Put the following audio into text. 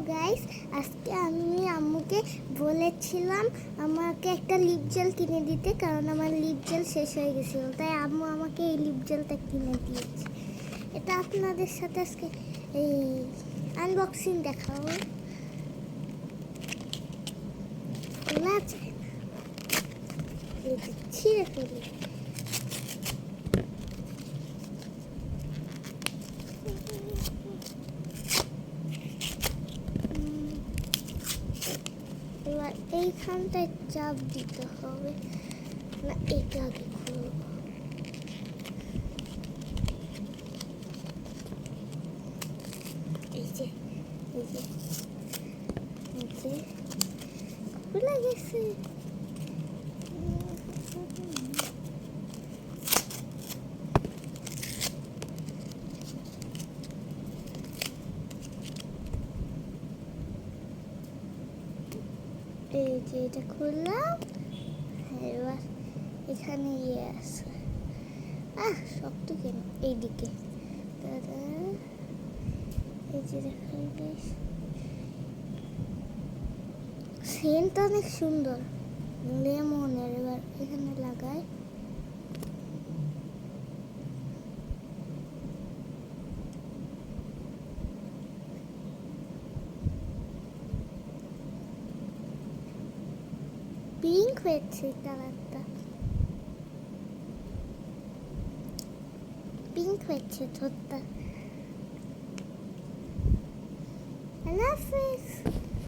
Guys, আজকে আমি আম্মুকে বলেছিলাম আমাকে একটা লিপ জেল কিনে দিতে, কারণ আমার লিপ জেল শেষ হয়ে গেছিল। তাই আম্মু আমাকে এই লিপ জেলটা কিনে দিয়েছে। এটা আপনাদের সাথে আজকে এই আনবক্সিং দেখাবো। খোলা যায় না, এই যে ছিঁড়ে ফেলি। এবার এইখানটায় চাপ দিতে হবে না, এটা আগে খুলব। এই যে খুলে গেছে। এই যে এটা খুললাম, এবার এখানে আছে শক্ত কেন এইদিকে। দাদা এই যে দেখেন গাইস, সেন্টটা অনেক সুন্দর লেমনের। এবার এখানে লাগাই। পিঙ্ক হয়েছে কালারটা, পিঙ্ক হয়েছে ঠোঁটটা। আল্লাহ হাফেজ।